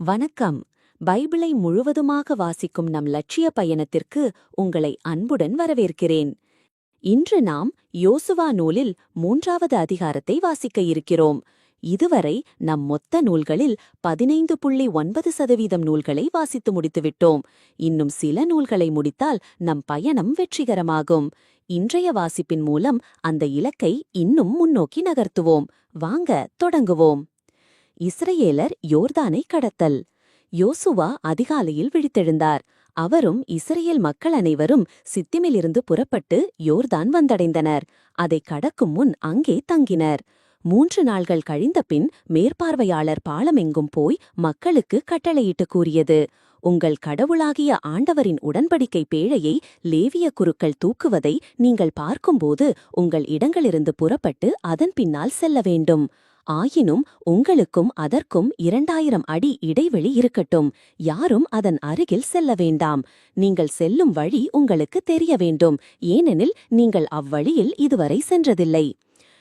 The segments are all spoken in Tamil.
வணக்கம். பைபிளை முழுவதுமாக வாசிக்கும் நம் லட்சிய பயணத்திற்கு உங்களை அன்புடன் வரவேற்கிறேன். இன்று நாம் யோசுவா நூலில் 3வது அதிகாரத்தை வாசிக்க இருக்கிறோம். இதுவரை நம் மொத்த நூல்களில் 15.9% நூல்களை வாசித்து முடித்துவிட்டோம். இன்னும் சில நூல்களை முடித்தால் நம் பயணம் வெற்றிகரமாகும். இன்றைய வாசிப்பின் மூலம் அந்த இலக்கை இன்னும் முன்னோக்கி நகர்த்துவோம். வாங்க தொடங்குவோம். இஸ்ரயேலர் யோர்தானை கடத்தல். யோசுவா அதிகாலையில் விழித்தெழுந்தார். அவரும் இஸ்ரயேல் மக்கள் அனைவரும் சித்திமிலிருந்து புறப்பட்டு யோர்தான் வந்தடைந்தனர். அதை கடக்கும் முன் அங்கே தங்கினர். 3 நாள்கள் கழிந்த பின் மேற்பார்வையாளர் பாலமெங்கும் போய் மக்களுக்கு கட்டளையிட்டு கூறியது: உங்கள் கடவுளாகிய ஆண்டவரின் உடன்படிக்கை பேழையை லேவிய குருக்கள் தூக்குவதை நீங்கள் பார்க்கும்போது உங்கள் இடங்களிலிருந்து புறப்பட்டு அதன் பின்னால் செல்ல வேண்டும். ஆயினும் உங்களுக்கும் அதற்கும் 2000 அடி இடைவெளி இருக்கட்டும். யாரும் அதன் அருகில் செல்ல வேண்டாம். நீங்கள் செல்லும் வழி உங்களுக்கு தெரிய வேண்டும், ஏனெனில் நீங்கள் அவ்வழியில் இதுவரை சென்றதில்லை.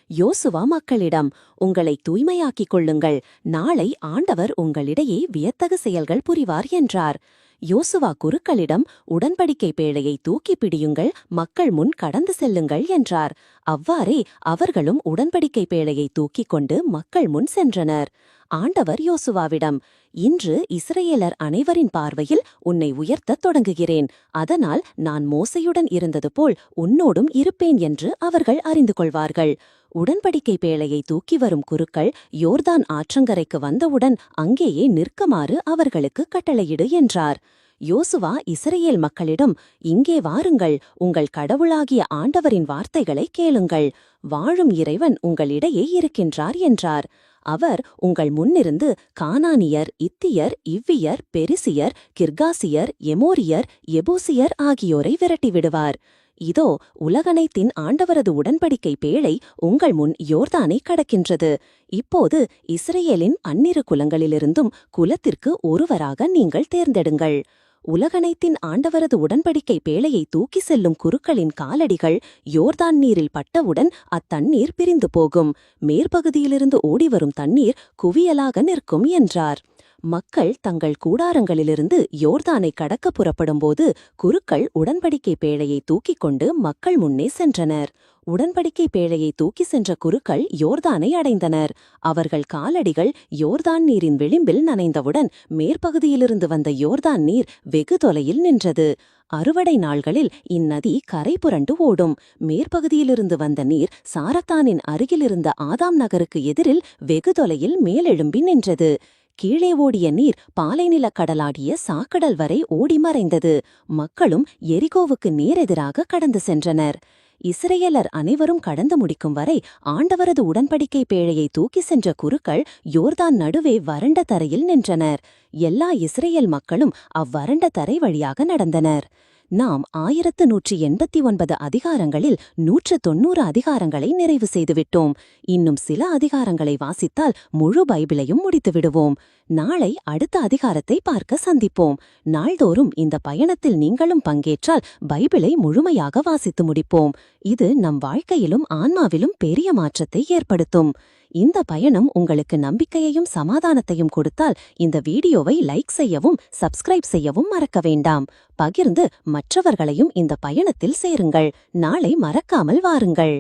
யோசுவா மக்களிடம், உங்களை தூய்மையாக்கிக் கொள்ளுங்கள், நாளை ஆண்டவர் உங்களிடையே வியத்தகு செயல்கள் புரிவார் என்றார். யோசுவா குருக்களிடம், உடன்படிக்கை பேழையை தூக்கிப் பிடியுங்கள், மக்கள் முன் கடந்து செல்லுங்கள் என்றார். அவ்வாறே அவர்களும் உடன்படிக்கை பேழையை தூக்கிக் கொண்டு மக்கள் முன் சென்றனர். ஆண்டவர் யோசுவாவிடம், இன்று இஸ்ரயேலர் அனைவரின் பார்வையில் உன்னை உயர்த்தத் தொடங்குகிறேன். அதனால் நான் மோசேயுடன் இருந்தது போல் உன்னோடும் இருப்பேன் என்று அவர்கள் அறிந்து கொள்வார்கள். உடன்படிக்கை பேழையை தூக்கி வரும் குருக்கள் யோர்தான் ஆற்றங்கரைக்கு வந்தவுடன் அங்கேயே நிற்குமாறு அவர்களுக்கு கட்டளையிடு என்றார். யோசுவா இஸ்ரயேல் மக்களிடம், இங்கே வாருங்கள், உங்கள் கடவுளாகிய ஆண்டவரின் வார்த்தைகளை கேளுங்கள். வாழும் இறைவன் உங்களிடையே இருக்கின்றார் என்றார். அவர் உங்கள் முன்னிருந்து கானானியர், இத்தியர், இவ்வியர், பெரிசியர், கிர்காசியர், எமோரியர், எபூசியர் ஆகியோரை விரட்டிவிடுவார். இதோ உலகனைத்தின் ஆண்டவரது உடன்படிக்கை பேழை உங்கள் முன் யோர்தானை கடக்கின்றது. இப்போது இஸ்ரயேலின் அந்நிரு குலங்களிலிருந்தும் குலத்திற்கு ஒருவராக நீங்கள் தேர்ந்தெடுங்கள். உலகனைத்தின் ஆண்டவரது உடன்படிக்கை பேழையை தூக்கி செல்லும் குருக்களின் காலடிகள் யோர்தான் நீரில் பட்டவுடன் அத்தண்ணீர் பிரிந்து போகும். மேற்பகுதியிலிருந்து ஓடிவரும் தண்ணீர் குவியலாக நிற்கும் என்றார். மக்கள் தங்கள் கூடாரங்களிலிருந்து யோர்தானை கடக்க புறப்படும்போது குருக்கள் உடன்படிக்கை பேழையை தூக்கிக் கொண்டு மக்கள் முன்னே சென்றனர். உடன்படிக்கை பேழையை தூக்கி சென்ற குருக்கள் யோர்தானை அடைந்தனர். அவர்கள் காலடிகள் யோர்தான் நீரின் விளிம்பில் நனைந்தவுடன் மேற்பகுதியிலிருந்து வந்த யோர்தான் நீர் வெகு தொலையில் நின்றது. அறுவடை நாள்களில் இந்நதி கரை புரண்டு ஓடும். மேற்பகுதியிலிருந்து வந்த நீர் சாரத்தானின் அருகிலிருந்த ஆதாம் நகருக்கு எதிரில் வெகு தொலையில் மேலெழும்பி நின்றது. கீழே ஓடிய நீர் பாலைநிலக் கடலாடிய சாக்கடல் வரை ஓடி மறைந்தது. மக்களும் எரிகோவுக்கு நேரெதிராக கடந்து சென்றனர். இஸ்ரயேலர் அனைவரும் கடந்து முடிக்கும் வரை ஆண்டவரது உடன்படிக்கை பேழையை தூக்கி சென்ற குருக்கள் யோர்தான் நடுவே வறண்ட தரையில் நின்றனர். எல்லா இஸ்ரயேல் மக்களும் அவ்வறண்ட தரை வழியாக நடந்தனர். நாம் 1189 அதிகாரங்களில் 190 அதிகாரங்களை நிறைவு செய்துவிட்டோம். இன்னும் சில அதிகாரங்களை வாசித்தால் முழு பைபிளையும் முடித்து விடுவோம். நாளை அடுத்த அதிகாரத்தை பார்க்க சந்திப்போம். நாள்தோறும் இந்த பயணத்தில் நீங்களும் பங்கேற்றால் பைபிளை முழுமையாக வாசித்து முடிப்போம். இது நம் வாழ்க்கையிலும் ஆன்மாவிலும் பெரிய மாற்றத்தை ஏற்படுத்தும். இந்த பயணம் உங்களுக்கு நம்பிக்கையையும் சமாதானத்தையும் கொடுத்தால் இந்த வீடியோவை லைக் செய்யவும் சப்ஸ்கிரைப் செய்யவும் மறக்க வேண்டாம். பகிர்ந்து மற்றவர்களையும் இந்த பயணத்தில் சேருங்கள். நாளை மறக்காமல் வாருங்கள்.